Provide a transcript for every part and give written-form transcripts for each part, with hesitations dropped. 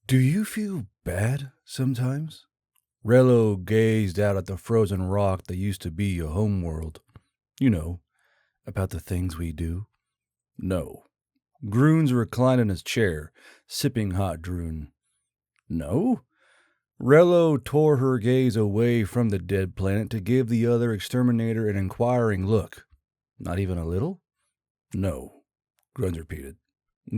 Do you feel bad sometimes? Rello gazed out at the frozen rock that used to be a homeworld. You know, about the things we do. No. Groons reclined in his chair, sipping hot droon. No? Rello tore her gaze away from the dead planet to give the other exterminator an inquiring look. Not even a little? No, Gruns repeated.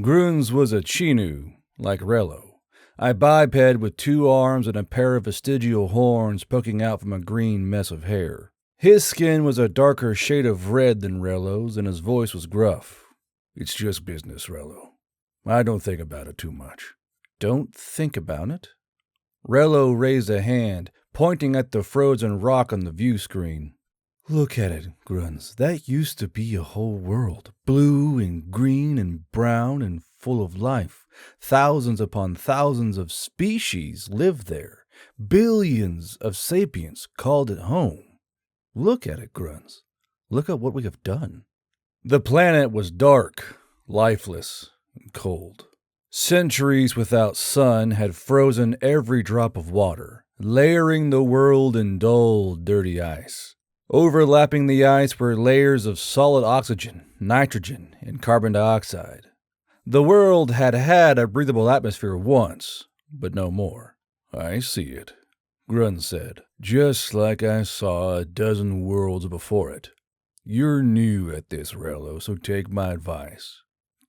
Gruns was a Chinu, like Rello. A biped with 2 arms and a pair of vestigial horns poking out from a green mess of hair. His skin was a darker shade of red than Rello's, and his voice was gruff. It's just business, Rello. I don't think about it too much. Don't think about it? Rello raised a hand, pointing at the frozen rock on the view screen. Look at it, Gruns. That used to be a whole world. Blue and green and brown and full of life. Thousands upon thousands of species lived there. Billions of sapiens called it home. Look at it, Gruns. Look at what we have done. The planet was dark, lifeless, and cold. Centuries without sun had frozen every drop of water, layering the world in dull, dirty ice. Overlapping the ice were layers of solid oxygen, nitrogen, and carbon dioxide. The world had had a breathable atmosphere once, but no more. I see it, Grun said, just like I saw a dozen worlds before it. You're new at this, Rello, so take my advice.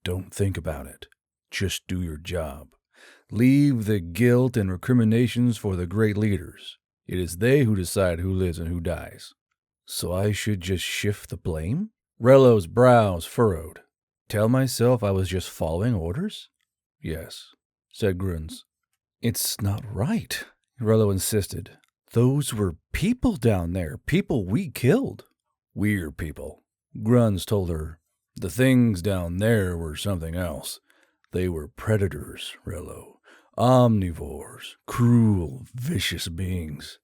Don't think about it. Just do your job. Leave the guilt and recriminations for the great leaders. It is they who decide who lives and who dies. So I should just shift the blame? Rello's brows furrowed. Tell myself I was just following orders? Yes, said Gruns. It's not right, Rello insisted. Those were people down there, people we killed. We're people, Gruns told her. The things down there were something else. They were predators, Rello. Omnivores, cruel, vicious beings.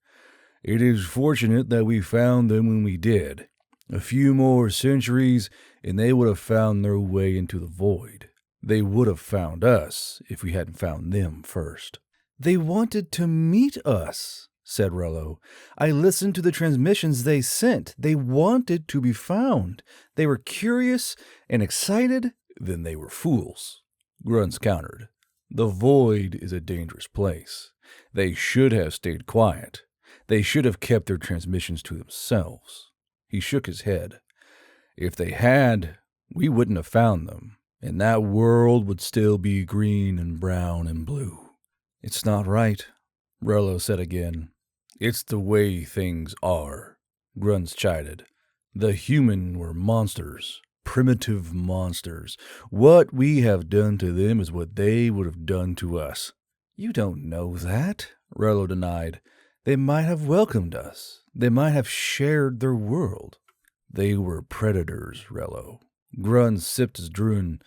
It is fortunate that we found them when we did. A few more centuries, and they would have found their way into the void. They would have found us if we hadn't found them first. They wanted to meet us, said Rello. I listened to the transmissions they sent. They wanted to be found. They were curious and excited. Then they were fools, Gruns countered. The void is a dangerous place. They should have stayed quiet. They should have kept their transmissions to themselves. He shook his head. If they had, we wouldn't have found them, and that world would still be green and brown and blue. It's not right, Rello said again. It's the way things are, Gruns chided. The human were monsters, primitive monsters. What we have done to them is what they would have done to us. You don't know that, Rello denied. They might have welcomed us. They might have shared their world. They were predators, Rello. Grun sipped his droon.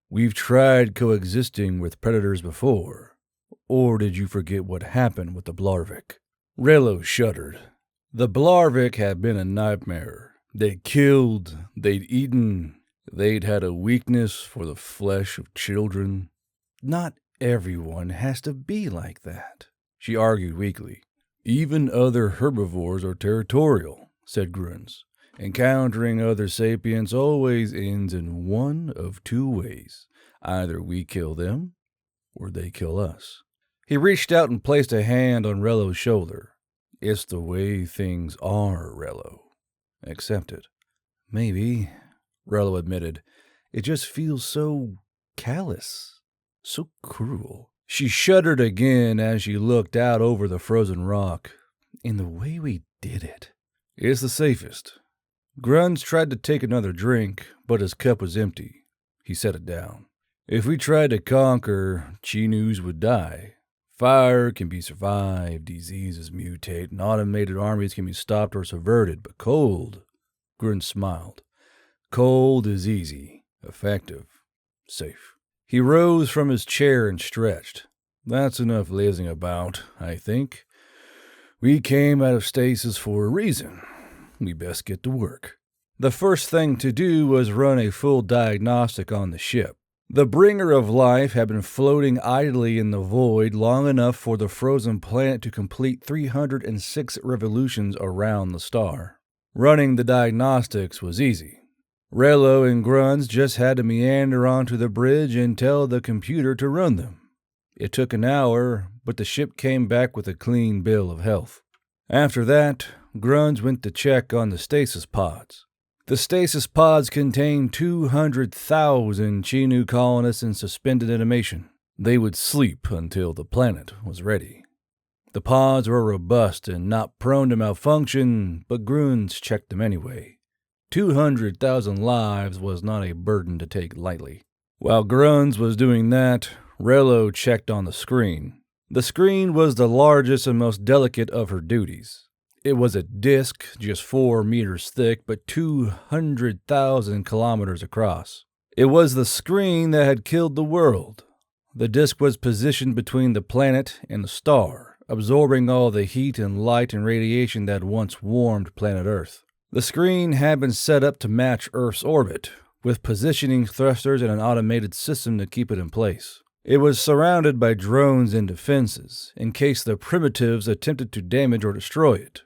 We've tried coexisting with predators before. Or did you forget what happened with the Blarvik? Rello shuddered. The Blarvik had been a nightmare. They'd killed, they'd eaten, they'd had a weakness for the flesh of children. Not everyone has to be like that, she argued weakly. Even other herbivores are territorial, said Gruns. Encountering other sapiens always ends in one of 2 ways. Either we kill them, or they kill us. He reached out and placed a hand on Rello's shoulder. It's the way things are, Rello. Accept it. Maybe, Rello admitted. It just feels so callous, so cruel. She shuddered again as she looked out over the frozen rock. In the way we did it. It's the safest. Gruns tried to take another drink, but his cup was empty. He set it down. If we tried to conquer, Chinus would die. Fire can be survived, diseases mutate, and automated armies can be stopped or subverted, but cold, Gruns smiled. Cold is easy, effective, safe. He rose from his chair and stretched. That's enough lazing about, I think. We came out of stasis for a reason. We best get to work. The first thing to do was run a full diagnostic on the ship. The bringer of life had been floating idly in the void long enough for the frozen planet to complete 306 revolutions around the star. Running the diagnostics was easy. Relo and Grunz just had to meander onto the bridge and tell the computer to run them. It took an hour, but the ship came back with a clean bill of health. After that, Grunz went to check on the stasis pods. The stasis pods contained 200,000 Chinu colonists in suspended animation. They would sleep until the planet was ready. The pods were robust and not prone to malfunction, but Grunz checked them anyway. 200,000 lives was not a burden to take lightly. While Grunz was doing that, Relo checked on the screen. The screen was the largest and most delicate of her duties. It was a disc just 4 meters thick, but 200,000 kilometers across. It was the screen that had killed the world. The disc was positioned between the planet and the star, absorbing all the heat and light and radiation that once warmed planet Earth. The screen had been set up to match Earth's orbit, with positioning thrusters and an automated system to keep it in place. It was surrounded by drones and defenses, in case the primitives attempted to damage or destroy it,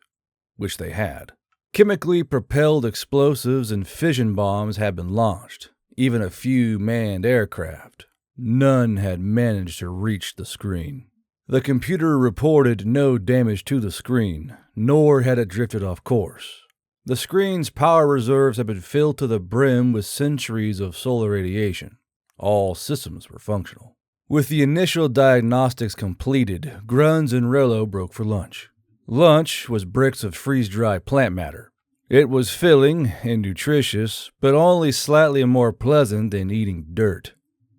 which they had. Chemically propelled explosives and fission bombs had been launched, even a few manned aircraft. None had managed to reach the screen. The computer reported no damage to the screen, nor had it drifted off course. The screen's power reserves had been filled to the brim with centuries of solar radiation. All systems were functional. With the initial diagnostics completed, Grunz and Relo broke for lunch. Lunch was bricks of freeze-dried plant matter. It was filling and nutritious, but only slightly more pleasant than eating dirt.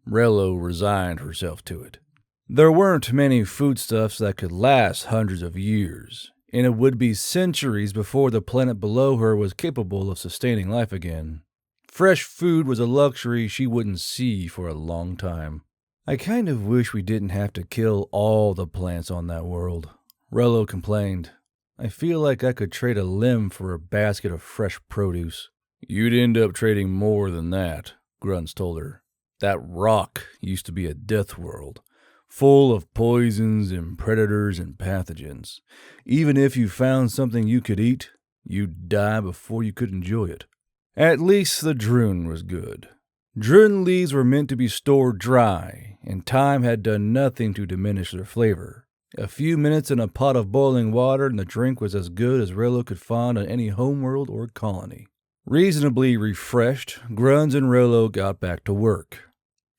Relo resigned herself to it. There weren't many foodstuffs that could last hundreds of years, and it would be centuries before the planet below her was capable of sustaining life again. Fresh food was a luxury she wouldn't see for a long time. I kind of wish we didn't have to kill all the plants on that world, Relo complained. I feel like I could trade a limb for a basket of fresh produce. You'd end up trading more than that, Grunz told her. That rock used to be a death world, full of poisons and predators and pathogens. Even if you found something you could eat, you'd die before you could enjoy it. At least the drune was good. Drune leaves were meant to be stored dry, and time had done nothing to diminish their flavor. A few minutes in a pot of boiling water and the drink was as good as Relo could find on any homeworld or colony. Reasonably refreshed, Grunz and Relo got back to work.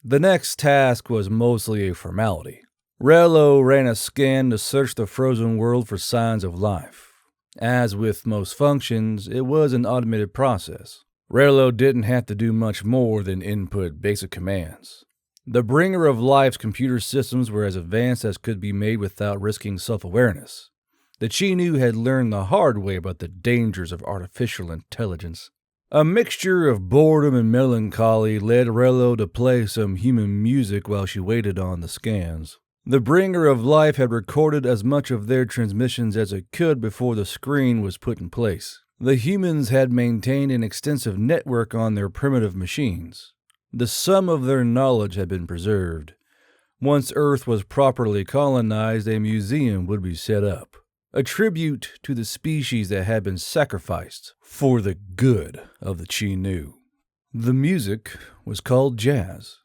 The next task was mostly a formality. Relo ran a scan to search the frozen world for signs of life. As with most functions, it was an automated process. Relo didn't have to do much more than input basic commands. The bringer of life's computer systems were as advanced as could be made without risking self-awareness. The Chinu had learned the hard way about the dangers of artificial intelligence. A mixture of boredom and melancholy led Relo to play some human music while she waited on the scans. The bringer of life had recorded as much of their transmissions as it could before the screen was put in place. The humans had maintained an extensive network on their primitive machines. The sum of their knowledge had been preserved. Once Earth was properly colonized, a museum would be set up, a tribute to the species that had been sacrificed for the good of the Chinu. The music was called jazz.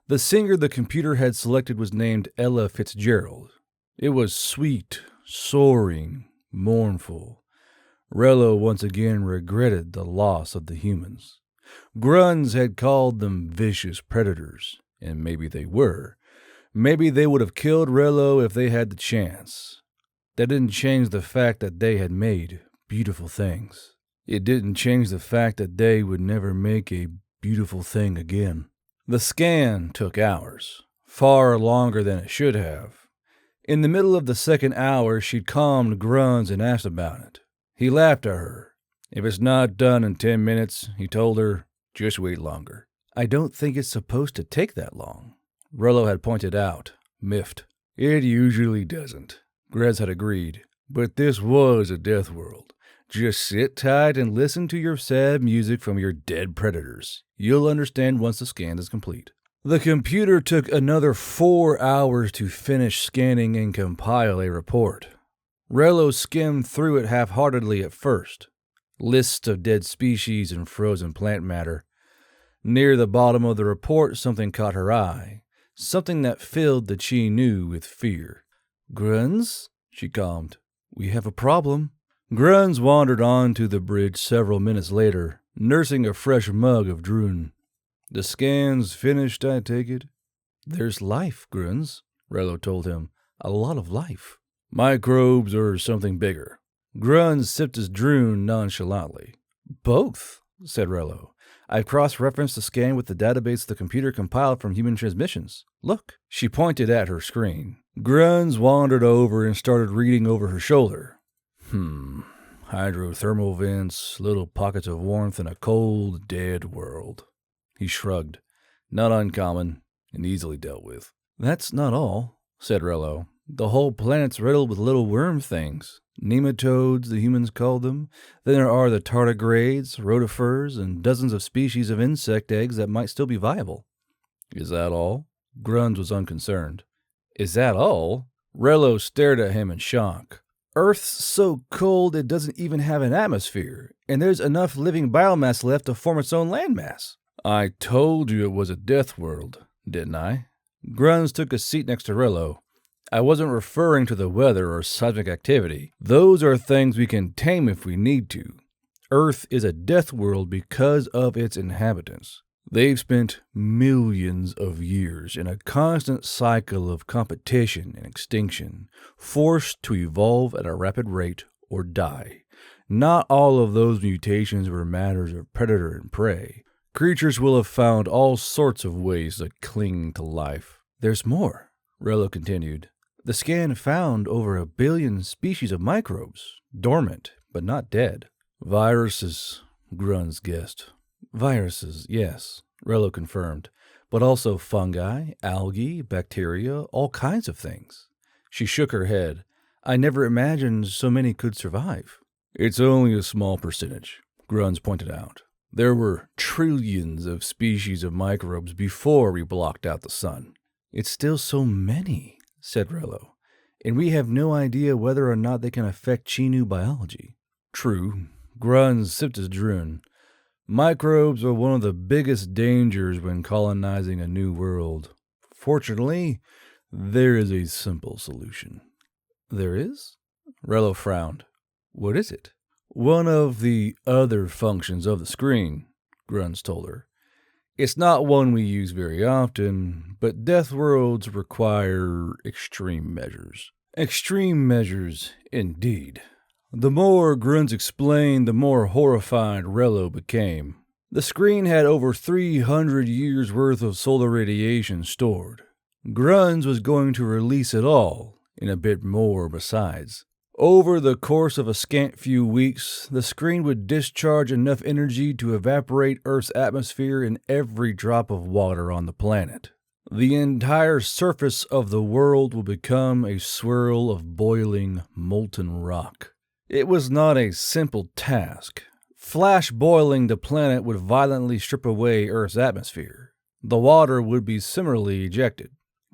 The singer the computer had selected was named Ella Fitzgerald. It was sweet, soaring, mournful. Relo once again regretted the loss of the humans. Grunz had called them vicious predators, and maybe they were. Maybe they would have killed Relo if they had the chance. That didn't change the fact that they had made beautiful things. It didn't change the fact that they would never make a beautiful thing again. The scan took hours, far longer than it should have. In the middle of the second hour, she'd calmed Grunz and asked about it. He laughed at her. If it's not done in 10 minutes, he told her, just wait longer. I don't think it's supposed to take that long, Relo had pointed out, miffed. It usually doesn't, Grez had agreed. But this was a death world. Just sit tight and listen to your sad music from your dead predators. You'll understand once the scan is complete. The computer took another 4 hours to finish scanning and compile a report. Rello skimmed through it half-heartedly at first. Lists of dead species and frozen plant matter. Near the bottom of the report, something caught her eye. Something that filled the Chi Nu with fear. "Gruns," she calmed. "We have a problem." Gruns wandered onto the bridge several minutes later, nursing a fresh mug of Drun. "The scan's finished, I take it?" "There's life, Gruns," Rello told him. "A lot of life." "Microbes or something bigger?" Gruns sipped his Drun nonchalantly. "Both," said Rello. "I've cross-referenced the scan with the database the computer compiled from human transmissions. Look." She pointed at her screen. Gruns wandered over and started reading over her shoulder. Hydrothermal vents, little pockets of warmth in a cold, dead world. He shrugged. "Not uncommon, and easily dealt with." "That's not all," said Rello. "The whole planet's riddled with little worm things. Nematodes, the humans called them. Then there are the tardigrades, rotifers, and dozens of species of insect eggs that might still be viable." "Is that all?" Gruns was unconcerned. "Is that all?" Rello stared at him in shock. "Earth's so cold it doesn't even have an atmosphere, and there's enough living biomass left to form its own landmass." "I told you it was a death world, didn't I?" Gruns took a seat next to Rello. "I wasn't referring to the weather or seismic activity. Those are things we can tame if we need to. Earth is a death world because of its inhabitants. They've spent millions of years in a constant cycle of competition and extinction, forced to evolve at a rapid rate or die. Not all of those mutations were matters of predator and prey. Creatures will have found all sorts of ways to cling to life." "There's more," Rello continued. "The scan found over 1 billion species of microbes, dormant but not dead." "Viruses," Gruns guessed. "Viruses, yes," Rello confirmed, "but also fungi, algae, bacteria, all kinds of things." She shook her head. "I never imagined so many could survive." "It's only a small percentage," Gruns pointed out. "There were trillions of species of microbes before we blocked out the sun." "It's still so many," said Rello, "and we have no idea whether or not they can affect Chi-Nu biology." "True." Gruns sipped his Drun. "Microbes are one of the biggest dangers when colonizing a new world. Fortunately, there is a simple solution." "There is?" Rello frowned. "What is it?" "One of the other functions of the screen," Gruns told her. "It's not one we use very often, but death worlds require extreme measures." Extreme measures, indeed. The more Gruns explained, the more horrified Rello became. The screen had over 300 years' worth of solar radiation stored. Gruns was going to release it all, and a bit more besides. Over the course of a scant few weeks, the screen would discharge enough energy to evaporate Earth's atmosphere and every drop of water on the planet. The entire surface of the world would become a swirl of boiling, molten rock. It was not a simple task. Flash boiling the planet would violently strip away Earth's atmosphere. The water would be similarly ejected.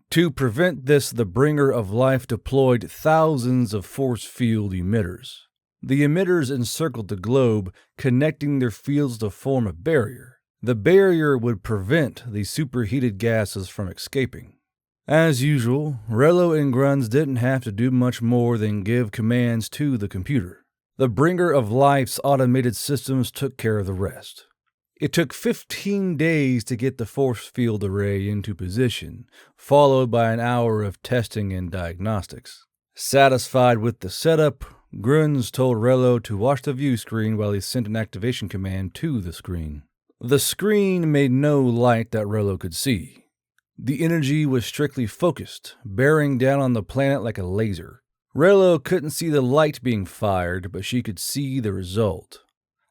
To prevent this, the Bringer of Life deployed thousands of force field emitters. The emitters encircled the globe, connecting their fields to form a barrier. The barrier would prevent the superheated gases from escaping. As usual, Rello and Gruns didn't have to do much more than give commands to the computer. The Bringer of Life's automated systems took care of the rest. It took 15 days to get the force field array into position, followed by an hour of testing and diagnostics. Satisfied with the setup, Gruns told Rello to watch the view screen while he sent an activation command to the screen. The screen made no light that Rello could see. The energy was strictly focused, bearing down on the planet like a laser. Rello couldn't see the light being fired, but she could see the result.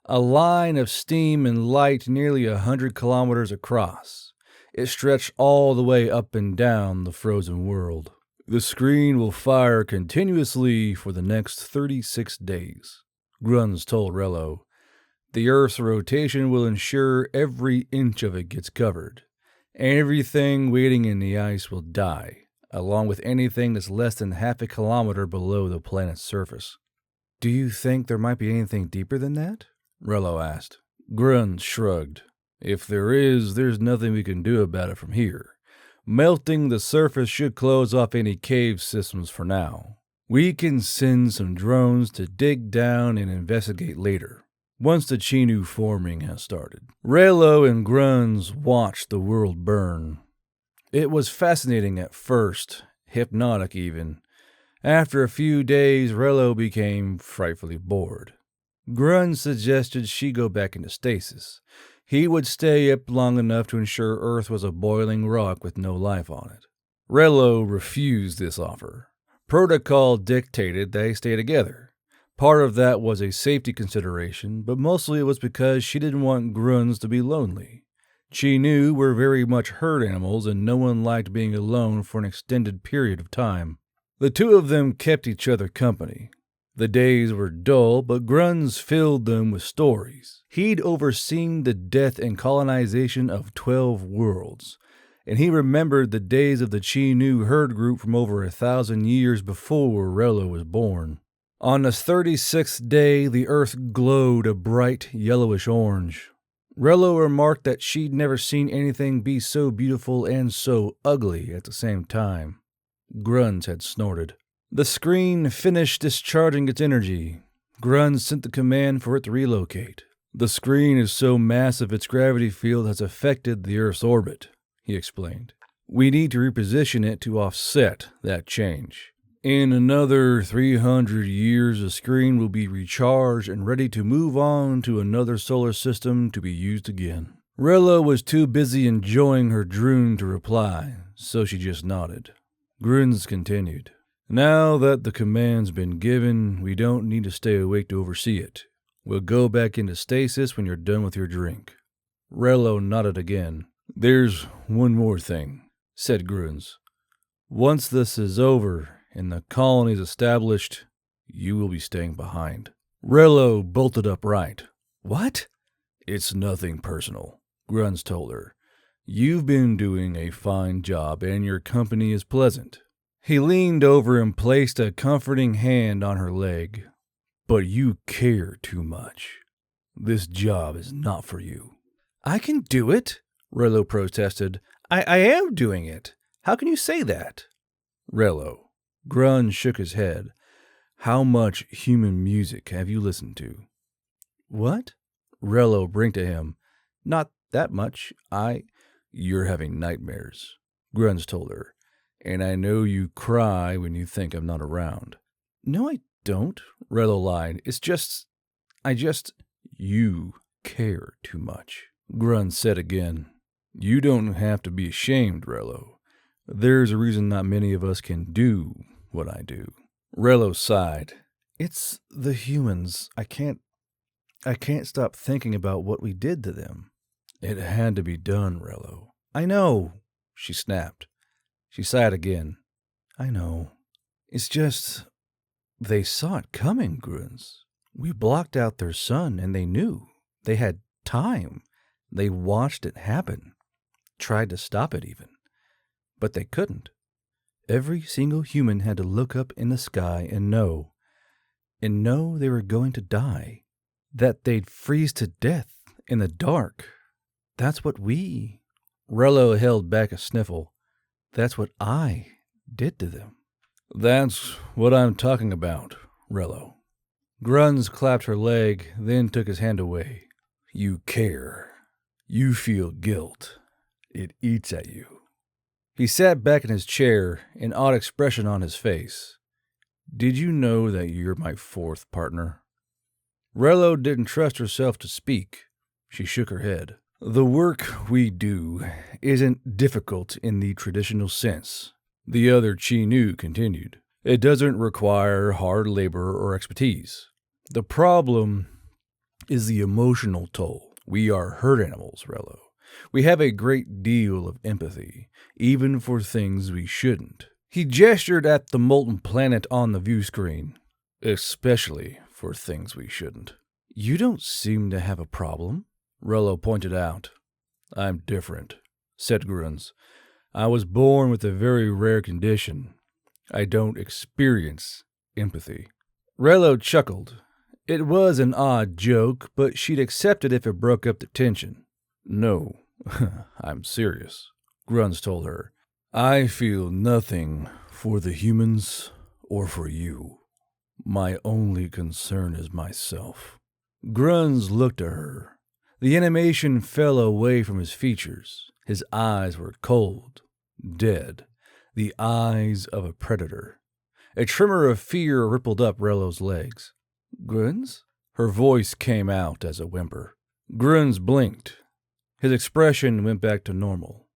A line of steam and light nearly 100 kilometers across. It stretched all the way up and down the frozen world. "The screen will fire continuously for the next 36 days, Gruns told Rello. "The Earth's rotation will ensure every inch of it gets covered. Everything waiting in the ice will die, along with anything that's less than half a kilometer below the planet's surface. Do you think there might be anything deeper than that? Rello asked. Grunz shrugged. If there is, there's nothing we can do about it from here. Melting the surface should close off any cave systems for now. We can send some drones to dig down and investigate later, once the Chinu forming has started. Rello and Grunz watched the world burn. It was fascinating at first, hypnotic even. After a few days, Rello became frightfully bored. Grunz suggested she go back into stasis. He would stay up long enough to ensure Earth was a boiling rock with no life on it. Rello refused this offer. Protocol dictated they stay together. Part of that was a safety consideration, but mostly it was because she didn't want Grunz to be lonely. Chinu were very much herd animals, and no one liked being alone for an extended period of time. The two of them kept each other company. The days were dull, but Grunz filled them with stories. He'd overseen the death and colonization of 12 worlds, and he remembered the days of the Chinu herd group from over 1,000 years before Rello was born. On the 36th day, the earth glowed a bright yellowish orange. Rello remarked that she'd never seen anything be so beautiful and so ugly at the same time. Grunz had snorted. The screen finished discharging its energy. Grunz sent the command for it to relocate. The screen is so massive its gravity field has affected the Earth's orbit, he explained. We need to reposition it to offset that change. In another 300 years, the screen will be recharged and ready to move on to another solar system to be used again. Rello was too busy enjoying her droon to reply, so she just nodded. Grunz continued. Now that the command's been given, we don't need to stay awake to oversee it. We'll go back into stasis when you're done with your drink. Rello nodded again. There's one more thing, said Grunz. Once this is over and the colony's established, you will be staying behind. Rello bolted upright. What? It's nothing personal, Grunz told her. You've been doing a fine job and your company is pleasant. He leaned over and placed a comforting hand on her leg. But you care too much. This job is not for you. I can do it, Rello protested. I am doing it. How can you say that? Rello. Grunz shook his head. How much human music have you listened to? What? Rello blinked at him. Not that much. You're having nightmares, Grunz told her. And I know you cry when you think I'm not around. No, I don't, Rello lied. You care too much, Grunz said again. You don't have to be ashamed, Rello. There's a reason not many of us can do what I do. Rello sighed. It's the humans. I can't stop thinking about what we did to them. It had to be done, Rello. I know, she snapped. She sighed again. I know. It's just, they saw it coming, Grunz. We blocked out their sun, and they knew. They had time. They watched it happen. Tried to stop it even. But they couldn't. Every single human had to look up in the sky and know they were going to die. That they'd freeze to death in the dark. That's what Rello held back a sniffle. That's what I did to them. That's what I'm talking about, Rello. Grunz clapped her leg, then took his hand away. You care. You feel guilt. It eats at you. He sat back in his chair, an odd expression on his face. Did you know that you're my fourth partner? Rello didn't trust herself to speak. She shook her head. The work we do isn't difficult in the traditional sense, the other Chinu continued. It doesn't require hard labor or expertise. The problem is the emotional toll. We are herd animals, Rello. We have a great deal of empathy, even for things we shouldn't. He gestured at the molten planet on the view screen. Especially for things we shouldn't. You don't seem to have a problem, Rello pointed out. I'm different, said Gruns. I was born with a very rare condition. I don't experience empathy. Rello chuckled. It was an odd joke, but she'd accept it if it broke up the tension. No, I'm serious, Gruns told her. I feel nothing for the humans or for you. My only concern is myself. Gruns looked at her. The animation fell away from his features. His eyes were cold, dead, the eyes of a predator. A tremor of fear rippled up Rello's legs. Gruns? Her voice came out as a whimper. Gruns blinked. His expression went back to normal.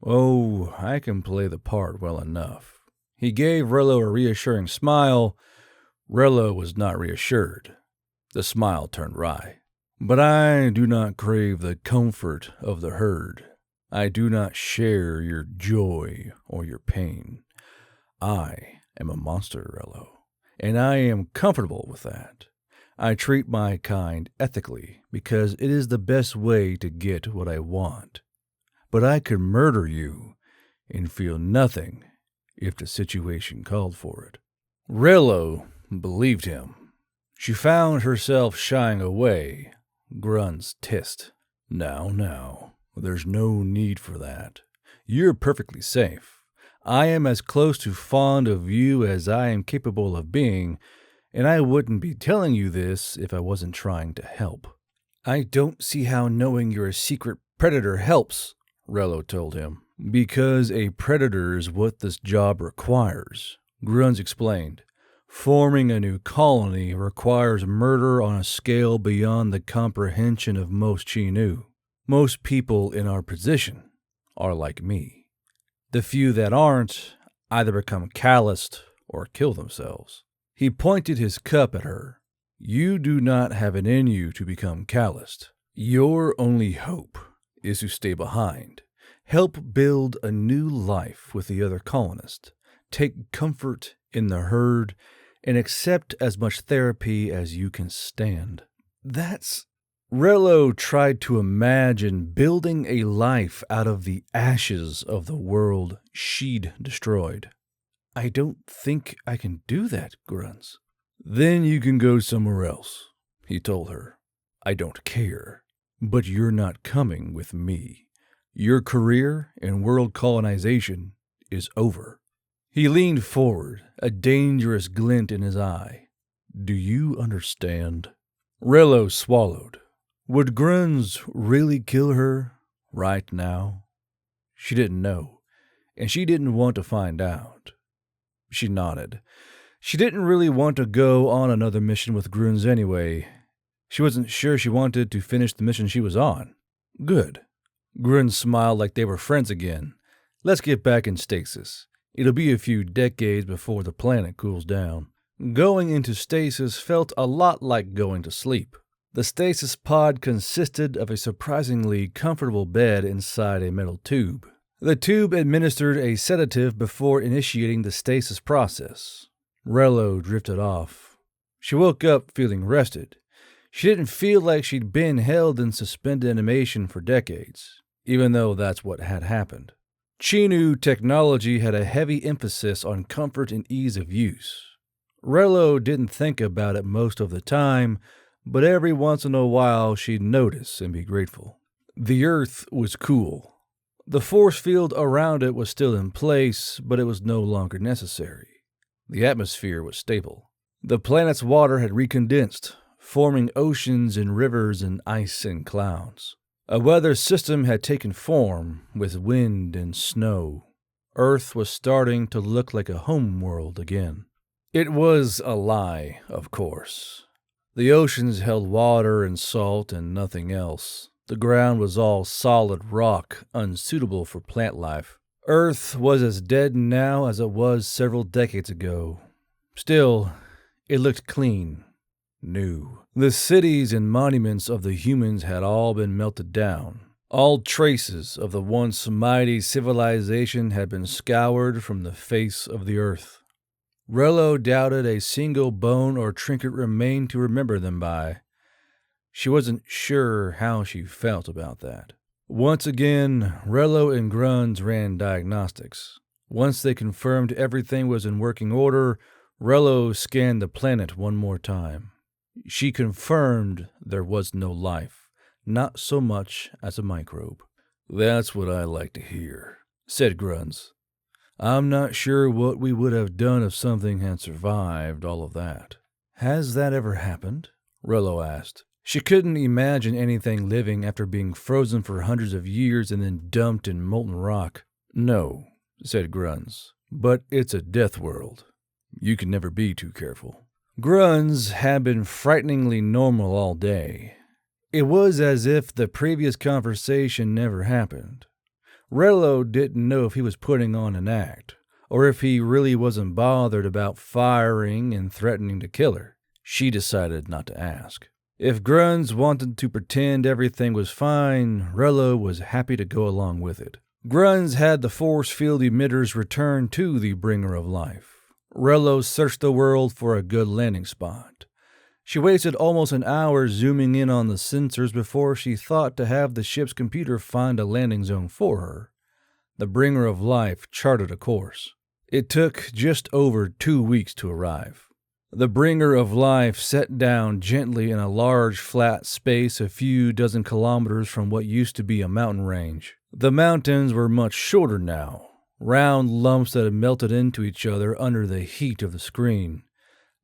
Oh, I can play the part well enough. He gave Rello a reassuring smile. Rello was not reassured. The smile turned wry. But I do not crave the comfort of the herd. I do not share your joy or your pain. I am a monster, Rello, and I am comfortable with that. I treat my kind ethically because it is the best way to get what I want. But I could murder you and feel nothing if the situation called for it. Rello believed him. She found herself shying away. Gruns hissed. Now, there's no need for that. You're perfectly safe. I am as close to fond of you as I am capable of being, and I wouldn't be telling you this if I wasn't trying to help. I don't see how knowing you're a secret predator helps, Rello told him. Because a predator is what this job requires, Gruns explained. Forming a new colony requires murder on a scale beyond the comprehension of most Chinu. Most people in our position are like me. The few that aren't either become calloused or kill themselves. He pointed his cup at her. You do not have it in you to become calloused. Your only hope is to stay behind. Help build a new life with the other colonists. Take comfort in the herd and accept as much therapy as you can stand. Rello tried to imagine building a life out of the ashes of the world she'd destroyed. I don't think I can do that, Gruns. Then you can go somewhere else, he told her. I don't care, but you're not coming with me. Your career in world colonization is over. He leaned forward, a dangerous glint in his eye. Do you understand? Rello swallowed. Would Gruns really kill her right now? She didn't know, and she didn't want to find out. She nodded. She didn't really want to go on another mission with Gruns anyway. She wasn't sure she wanted to finish the mission she was on. Good. Gruns smiled like they were friends again. Let's get back in stasis. It'll be a few decades before the planet cools down. Going into stasis felt a lot like going to sleep. The stasis pod consisted of a surprisingly comfortable bed inside a metal tube. The tube administered a sedative before initiating the stasis process. Rello drifted off. She woke up feeling rested. She didn't feel like she'd been held in suspended animation for decades, even though that's what had happened. Chinu technology had a heavy emphasis on comfort and ease of use. Rello didn't think about it most of the time, but every once in a while she'd notice and be grateful. The Earth was cool. The force field around it was still in place, but it was no longer necessary. The atmosphere was stable. The planet's water had recondensed, forming oceans and rivers and ice and clouds. A weather system had taken form, with wind and snow. Earth was starting to look like a home world again. It was a lie, of course. The oceans held water and salt and nothing else. The ground was all solid rock, unsuitable for plant life. Earth was as dead now as it was several decades ago. Still, it looked clean, new. The cities and monuments of the humans had all been melted down. All traces of the once mighty civilization had been scoured from the face of the earth. Rello doubted a single bone or trinket remained to remember them by. She wasn't sure how she felt about that. Once again, Rello and Gruns ran diagnostics. Once they confirmed everything was in working order, Rello scanned the planet one more time. She confirmed there was no life, not so much as a microbe. "That's what I like to hear," said Gruns. "I'm not sure what we would have done if something had survived all of that." "Has that ever happened?" Rello asked. She couldn't imagine anything living after being frozen for hundreds of years and then dumped in molten rock. "No," said Gruns, "but it's a death world. You can never be too careful." Gruns had been frighteningly normal all day. It was as if the previous conversation never happened. Rello didn't know if he was putting on an act, or if he really wasn't bothered about firing and threatening to kill her. She decided not to ask. If Gruns wanted to pretend everything was fine, Rello was happy to go along with it. Gruns had the force field emitters returned to the Bringer of Life. Rello searched the world for a good landing spot. She wasted almost an hour zooming in on the sensors before she thought to have the ship's computer find a landing zone for her. The Bringer of Life charted a course. It took just over 2 weeks to arrive. The Bringer of Life set down gently in a large flat space a few dozen kilometers from what used to be a mountain range. The mountains were much shorter now, round lumps that had melted into each other under the heat of the screen.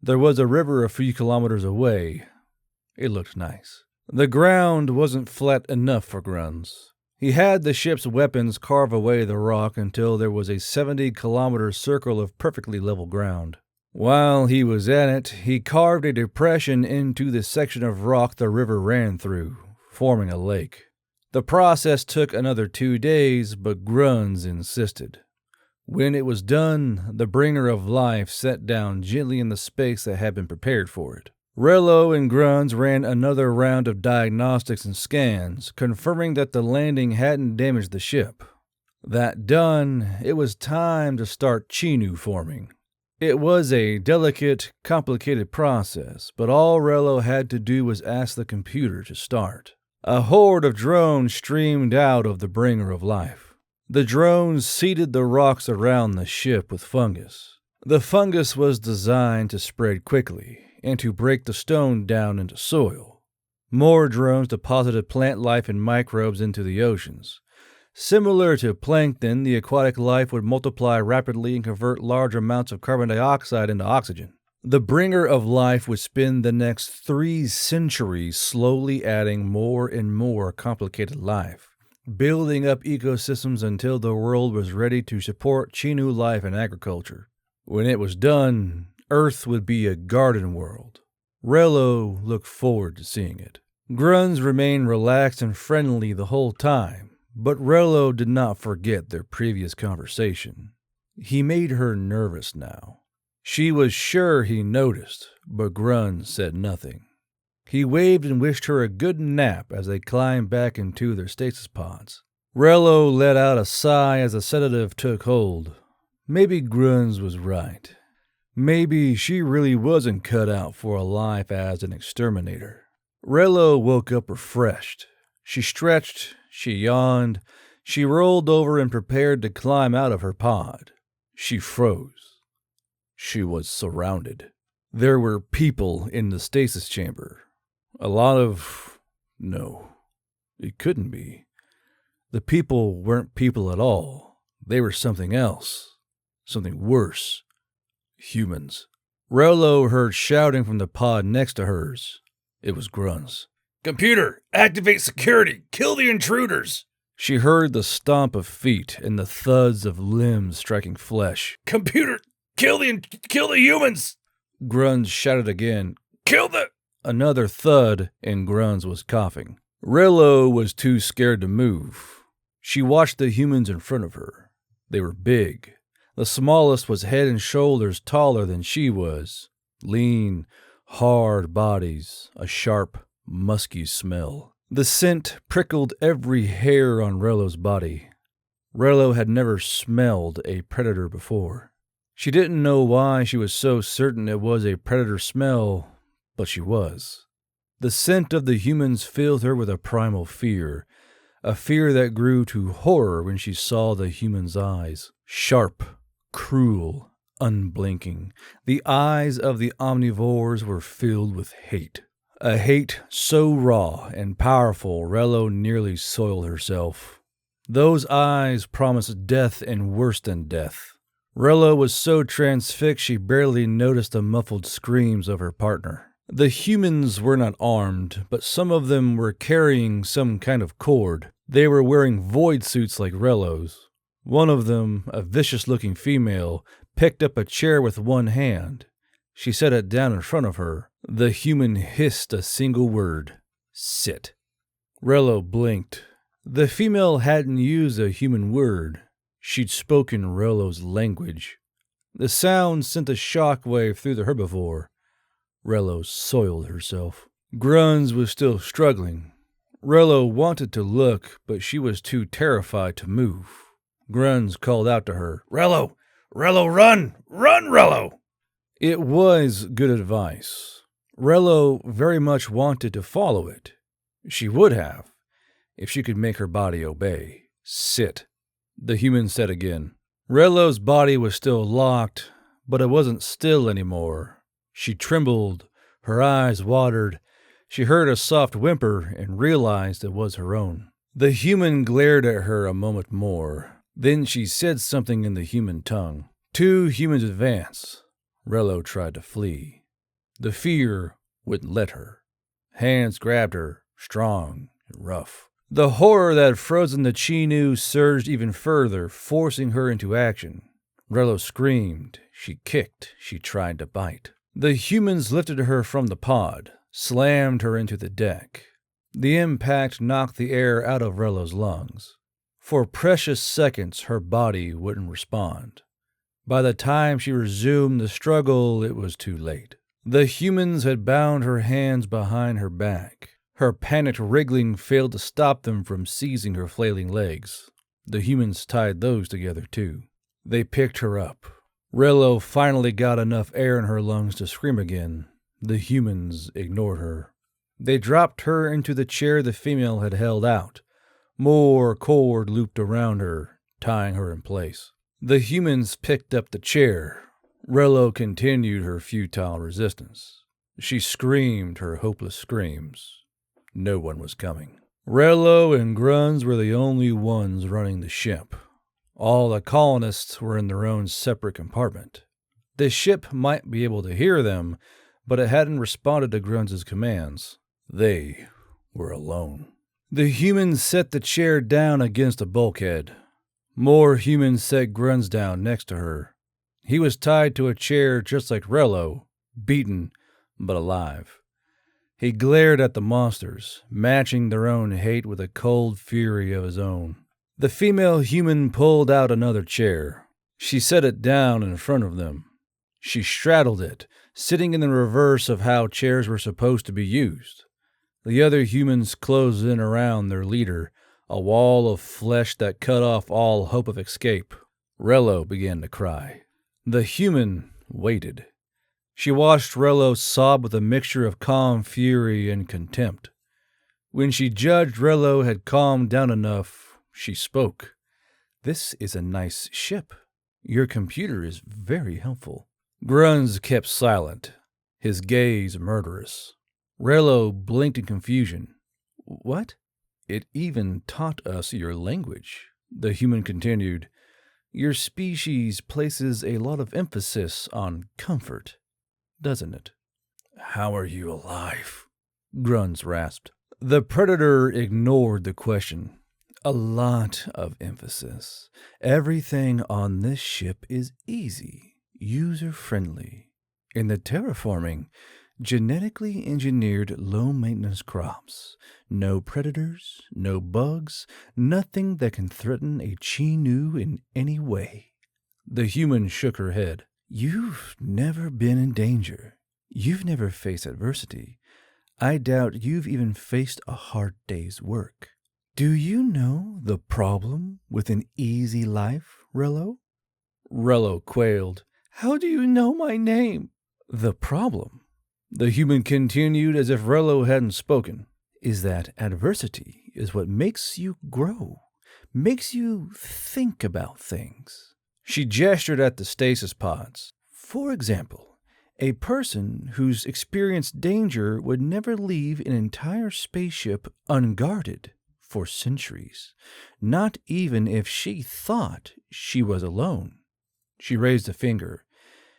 There was a river a few kilometers away. It looked nice. The ground wasn't flat enough for Gruns. He had the ship's weapons carve away the rock until there was a 70-kilometer circle of perfectly level ground. While he was at it, he carved a depression into the section of rock the river ran through, forming a lake. The process took another 2 days, but Gruns insisted. When it was done, the Bringer of Life set down gently in the space that had been prepared for it. Rello and Gruns ran another round of diagnostics and scans, confirming that the landing hadn't damaged the ship. That done, it was time to start Chinu forming. It was a delicate, complicated process, but all Rello had to do was ask the computer to start. A horde of drones streamed out of the Bringer of Life. The drones seeded the rocks around the ship with fungus. The fungus was designed to spread quickly and to break the stone down into soil. More drones deposited plant life and microbes into the oceans. Similar to plankton, the aquatic life would multiply rapidly and convert large amounts of carbon dioxide into oxygen. The Bringer of Life would spend the next 3 centuries slowly adding more and more complicated life, building up ecosystems until the world was ready to support Chinu life and agriculture. When it was done, Earth would be a garden world. Rello looked forward to seeing it. Gruns remained relaxed and friendly the whole time, but Rello did not forget their previous conversation. He made her nervous now. She was sure he noticed, but Gruns said nothing. He waved and wished her a good nap as they climbed back into their stasis pods. Rello let out a sigh as the sedative took hold. Maybe Gruns was right. Maybe she really wasn't cut out for a life as an exterminator. Rello woke up refreshed. She stretched, she yawned, she rolled over and prepared to climb out of her pod. She froze. She was surrounded. There were people in the stasis chamber. No, it couldn't be. The people weren't people at all. They were something else. Something worse. Humans. Rello heard shouting from the pod next to hers. It was Gruns. "Computer, activate security! Kill the intruders!" She heard the stomp of feet and the thuds of limbs striking flesh. "Computer, kill the humans!" Gruns shouted again. "Kill the..." Another thud, and Gruns was coughing. Rello was too scared to move. She watched the humans in front of her. They were big. The smallest was head and shoulders taller than she was. Lean, hard bodies, a sharp, musky smell. The scent prickled every hair on Rello's body. Rello had never smelled a predator before. She didn't know why she was so certain it was a predator smell, but she was. The scent of the humans filled her with a primal fear, a fear that grew to horror when she saw the human's eyes. Sharp, cruel, unblinking. The eyes of the omnivores were filled with hate. A hate so raw and powerful, Rello nearly soiled herself. Those eyes promised death and worse than death. Rello was so transfixed she barely noticed the muffled screams of her partner. The humans were not armed, but some of them were carrying some kind of cord. They were wearing void suits like Rello's. One of them, a vicious-looking female, picked up a chair with one hand. She set it down in front of her. The human hissed a single word. Sit. Rello blinked. The female hadn't used a human word. She'd spoken Rello's language. The sound sent a shockwave through the herbivore. Rello soiled herself. Grunz was still struggling. Rello wanted to look, but she was too terrified to move. Grunz called out to her, "Rello! Rello, run! Run, Rello!" It was good advice. Rello very much wanted to follow it. She would have, if she could make her body obey. Sit, the human said again. Rello's body was still locked, but it wasn't still anymore. She trembled, her eyes watered. She heard a soft whimper and realized it was her own. The human glared at her a moment more. Then she said something in the human tongue. Two humans advanced. Rello tried to flee. The fear wouldn't let her. Hands grabbed her, strong and rough. The horror that had frozen the Chinu surged even further, forcing her into action. Rello screamed. She kicked. She tried to bite. The humans lifted her from the pod, slammed her into the deck. The impact knocked the air out of Rello's lungs. For precious seconds, her body wouldn't respond. By the time she resumed the struggle, it was too late. The humans had bound her hands behind her back. Her panicked wriggling failed to stop them from seizing her flailing legs. The humans tied those together, too. They picked her up. Rello finally got enough air in her lungs to scream again. The humans ignored her. They dropped her into the chair the female had held out. More cord looped around her, tying her in place. The humans picked up the chair. Rello continued her futile resistance. She screamed her hopeless screams. No one was coming. Rello and Grunz were the only ones running the ship. All the colonists were in their own separate compartment. The ship might be able to hear them, but it hadn't responded to Grunz's commands. They were alone. The humans set the chair down against a bulkhead. More humans set Grunz down next to her. He was tied to a chair just like Rello, beaten but alive. He glared at the monsters, matching their own hate with a cold fury of his own. The female human pulled out another chair. She set it down in front of them. She straddled it, sitting in the reverse of how chairs were supposed to be used. The other humans closed in around their leader, a wall of flesh that cut off all hope of escape. Rello began to cry. The human waited. She watched Rello sob with a mixture of calm fury and contempt. When she judged Rello had calmed down enough, she spoke. "This is a nice ship. Your computer is very helpful." Grunz kept silent, his gaze murderous. Rello blinked in confusion. "What?" "It even taught us your language," the human continued. "Your species places a lot of emphasis on comfort, doesn't it?" "How are you alive?" Grunz rasped. The predator ignored the question. "A lot of emphasis. Everything on this ship is easy, user-friendly. In the terraforming, genetically engineered low-maintenance crops. No predators, no bugs, nothing that can threaten a Chinu in any way." The human shook her head. "You've never been in danger. You've never faced adversity. I doubt you've even faced a hard day's work. Do you know the problem with an easy life, Rello?" Rello quailed. "How do you know my name?" "The problem," the human continued as if Rello hadn't spoken, "is that adversity is what makes you grow, makes you think about things. She gestured at the stasis pods. For example, a person who's experienced danger would never leave an entire spaceship unguarded for centuries, not even if she thought she was alone. She raised a finger.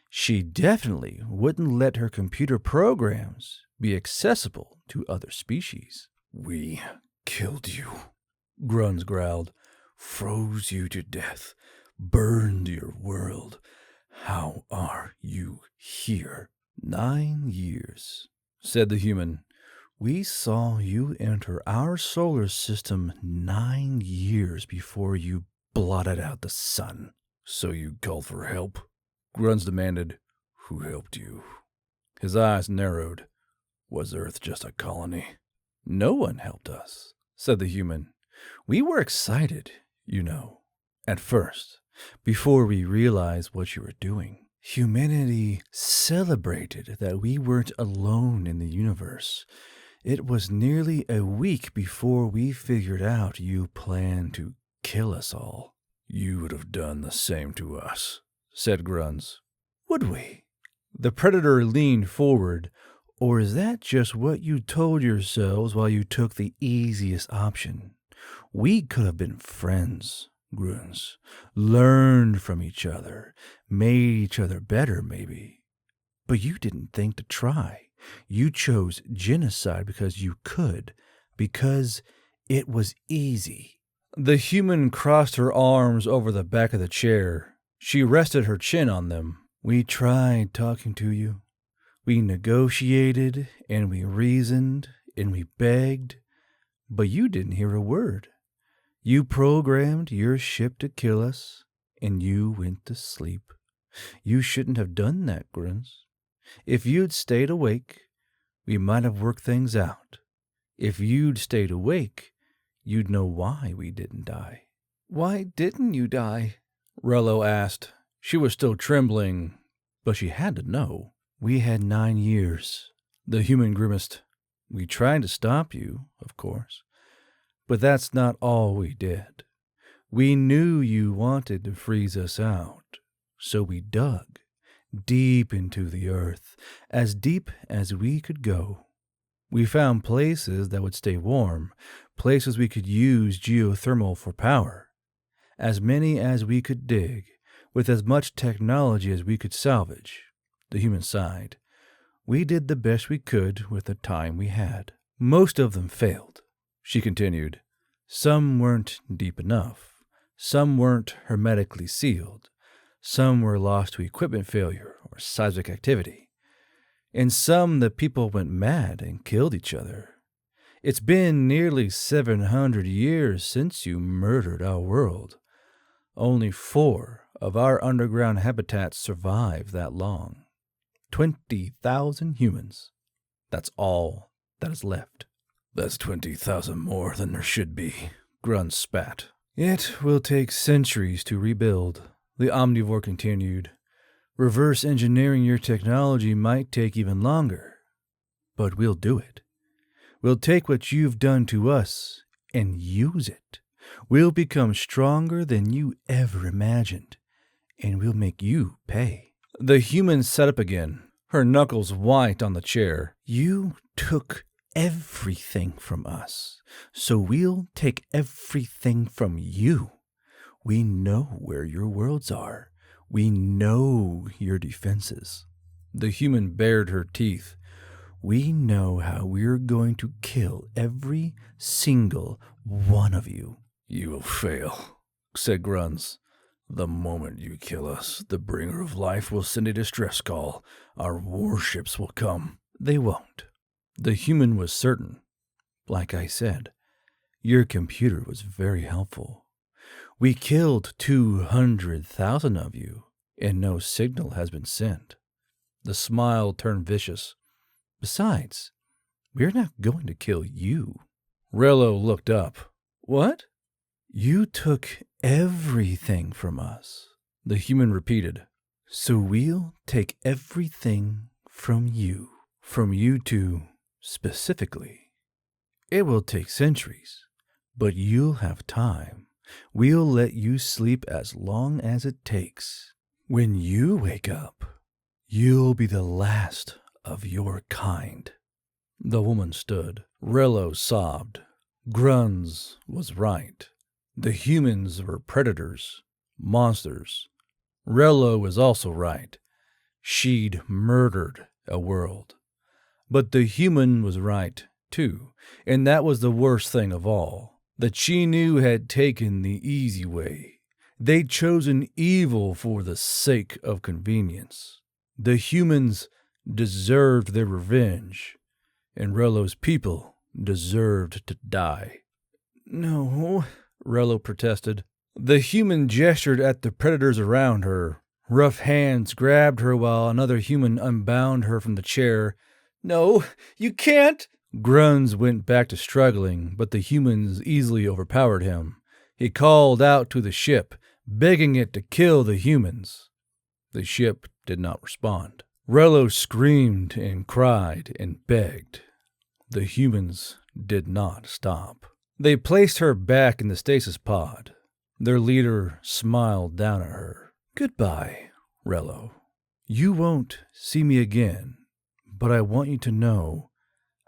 She definitely wouldn't let her computer programs be accessible to other species. We killed you, Gruns growled. Froze you to death, burned your world. How are you here? 9 years, said the human. We saw you enter our solar system 9 years before you blotted out the sun. So you called for help? Gruns demanded. Who helped you? His eyes narrowed. Was Earth just a colony? No one helped us, said the human. We were excited, at first, before we realized what you were doing. Humanity celebrated that we weren't alone in the universe. It was nearly a week before we figured out you planned to kill us all. You would have done the same to us, said Gruns. Would we? The predator leaned forward. Or is that just what you told yourselves while you took the easiest option? We could have been friends, Gruns, learned from each other, made each other better, maybe. But you didn't think to try. You chose genocide because you could, because it was easy. The human crossed her arms over the back of the chair. She rested her chin on them. We tried talking to you. We negotiated, and we reasoned, and we begged, but you didn't hear a word. You programmed your ship to kill us, and you went to sleep. You shouldn't have done that, Gruns. If you'd stayed awake, we might have worked things out. If you'd stayed awake, you'd know why we didn't die. Why didn't you die? Rello asked. She was still trembling, but she had to know. We had 9 years. The human grimaced. We tried to stop you, of course, but that's not all we did. We knew you wanted to freeze us out, so we dug deep into the earth, as deep as we could go. We found places that would stay warm, places we could use geothermal for power, as many as we could dig, with as much technology as we could salvage. The human sighed. We did the best we could with the time we had. Most of them failed, she continued. Some weren't deep enough. Some weren't hermetically sealed. Some were lost to equipment failure or seismic activity. In some, the people went mad and killed each other. It's been nearly 700 years since you murdered our world. Only 4 of our underground habitats survived that long. 20,000 humans. That's all that is left. That's 20,000 more than there should be, Gruns spat. It will take centuries to rebuild, the omnivore continued. Reverse engineering your technology might take even longer, but we'll do it. We'll take what you've done to us and use it. We'll become stronger than you ever imagined, and we'll make you pay. The human sat up again, her knuckles white on the chair. You took everything from us, so we'll take everything from you. We know where your worlds are. We know your defenses. The human bared her teeth. We know how we're going to kill every single one of you. You will fail, said Gruns. The moment you kill us, the bringer of life will send a distress call. Our warships will come. They won't. The human was certain. Like I said, your computer was very helpful. We killed 200,000 of you, and no signal has been sent. The smile turned vicious. Besides, we're not going to kill you. Rello looked up. What? You took everything from us, the human repeated. So we'll take everything from you two specifically. It will take centuries, But you'll have time. We'll let you sleep as long as it takes. When you wake up, you'll be the last of your kind." The woman stood. Rello sobbed. Grunz was right. The humans were predators, monsters. Rello was also right. She'd murdered a world. But the human was right, too, and that was the worst thing of all. The Chinoo had taken the easy way. They'd chosen evil for the sake of convenience. The humans deserved their revenge, and Rello's people deserved to die. "No," Rello protested. The human gestured at the predators around her. Rough hands grabbed her while another human unbound her from the chair. "No, you can't!" Grunz went back to struggling, but the humans easily overpowered him. He called out to the ship, begging it to kill the humans. The ship did not respond. Rello screamed and cried and begged. The humans did not stop. They placed her back in the stasis pod. Their leader smiled down at her. "Goodbye, Rello. You won't see me again, but I want you to know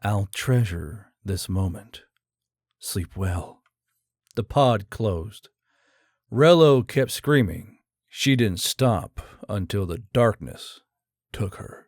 I'll treasure this moment. Sleep well." The pod closed. Rello kept screaming. She didn't stop until the darkness took her.